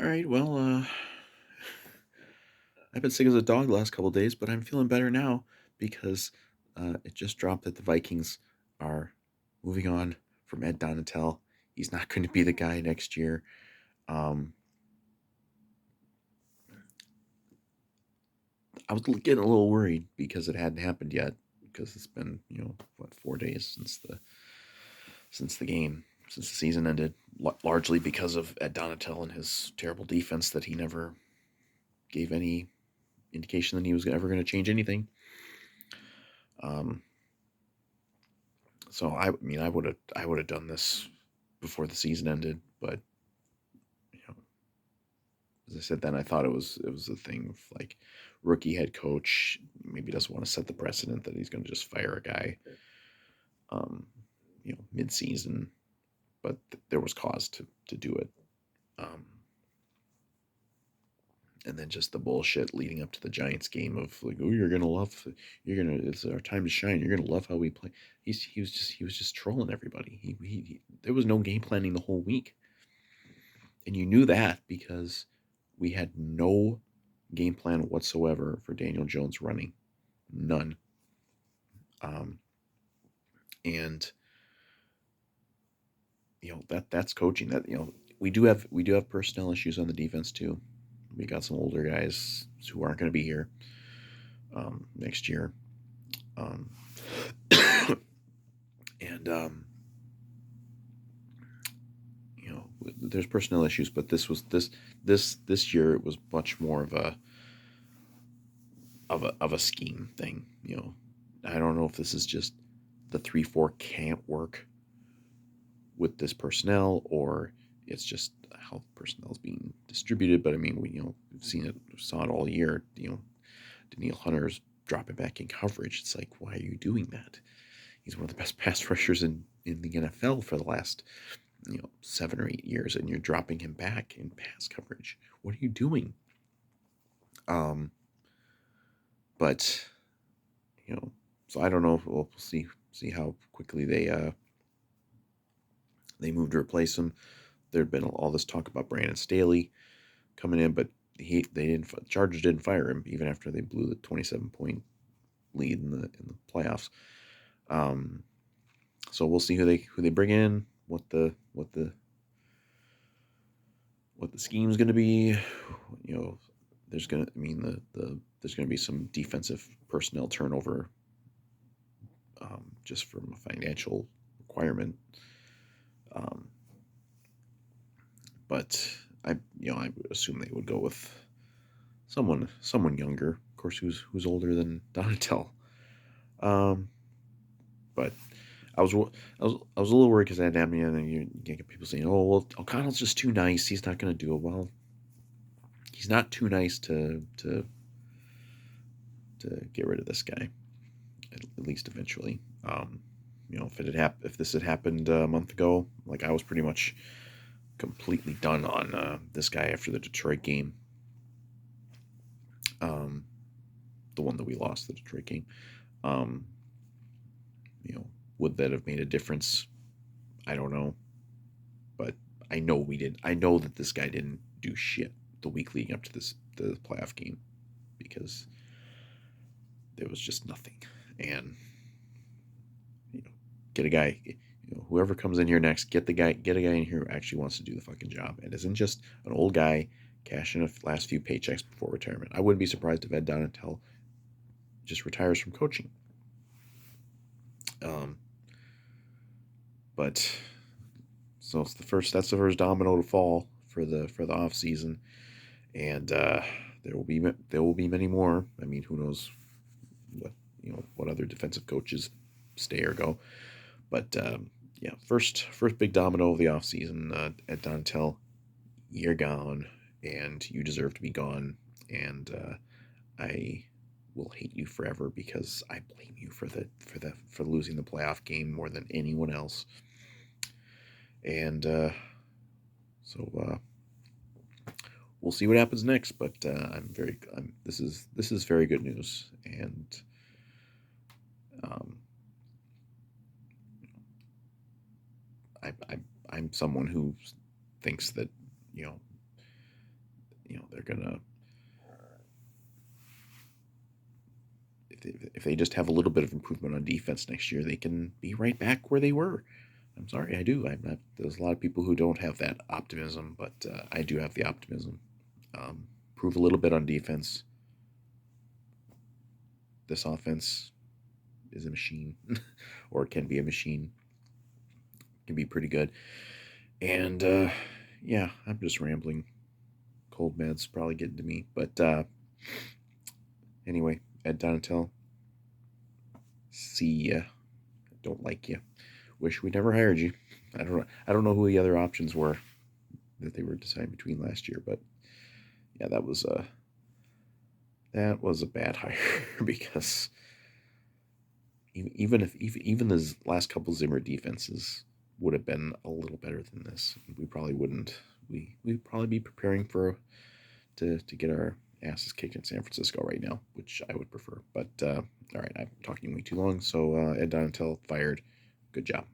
All right. Well, I've been sick as a dog the last couple of days, but I'm feeling better now because it just dropped that the Vikings are moving on from Ed Donatel. He's not going to be the guy next year. Um, I was getting a little worried because it hadn't happened yet. Because it's been 4 days since the game, since the season ended, largely because of Ed Donatel and his terrible defense that he never gave any indication that he was ever going to change anything. Um, So I mean, I would have done this before the season ended, but you know, as I said then, I thought it was a thing of like rookie head coach maybe doesn't want to set the precedent that he's going to just fire a guy, um, mid season, but there was cause to do it. Um, and then just the bullshit leading up to the Giants game of like, oh, it's our time to shine. You're gonna love how we play. He was just trolling everybody. There was no game planning the whole week, and you knew that because we had no game plan whatsoever for Daniel Jones running, none. Um, and that's coaching. That we do have personnel issues on the defense too. We got some older guys who aren't going to be here next year. Um, and there's personnel issues, but this year it was much more of a scheme thing. I don't know if this is just the 3-4 can't work with this personnel, or it's just how personnel is being distributed. But I mean, we've saw it all year. Daniil Hunter's dropping back in coverage. It's like, why are you doing that? He's one of the best pass rushers in the NFL for the last 7 or 8 years, and you're dropping him back in pass coverage. What are you doing? Um, but so I don't know. We'll see how quickly they move to replace him. There'd been all this talk about Brandon Staley coming in, but Chargers didn't fire him even after they blew the 27-point lead in the playoffs. So we'll see who they bring in, what the scheme's going to be. There's going to I mean there's going to be some defensive personnel turnover, just from a financial requirement. Um, but I would assume they would go with someone younger, of course, who's older than Donatel. Um, but I was a little worried because I had Amnia, and then you get people saying, "Oh, well, O'Connell's just too nice. He's not going to do it." Well, he's not too nice to get rid of this guy, at least eventually. If this had happened a month ago, like, I was pretty much completely done on this guy after the Detroit game. Um, the one that we lost, the Detroit game. Um, would that have made a difference? I don't know, but I know we did. I know that this guy didn't do shit the week leading up to the playoff game, because there was just nothing. And get a guy, whoever comes in here next, get a guy in here who actually wants to do the fucking job and isn't just an old guy cashing the last few paychecks before retirement. I wouldn't be surprised if Ed Donatel just retires from coaching. But so that's the first domino to fall for the off season, and there will be many more. I mean, who knows what other defensive coaches stay or go. But yeah, first big domino of the off season. At Dontel, you're gone, and you deserve to be gone. And I will hate you forever because I blame you for losing the playoff game more than anyone else. And so we'll see what happens next. But this is very good news, and um, I'm someone who thinks that you know they're gonna if they just have a little bit of improvement on defense next year, they can be right back where they were. I'm sorry, I do. I'm not. There's a lot of people who don't have that optimism, but I do have the optimism. Prove a little bit on defense. This offense is a machine, or it can be a machine. It can be pretty good. And yeah, I'm just rambling. Cold meds probably getting to me, but anyway, Ed Donatel, see ya. Don't like you. Wish we never hired you. I don't know who the other options were that they were deciding between last year, but yeah, that was a bad hire because even the last couple Zimmer defenses would have been a little better than this, we probably wouldn't. We'd probably be preparing for to get our asses kicked in San Francisco right now, which I would prefer. But all right, I'm talking way too long. So Ed Donatel fired. Good job.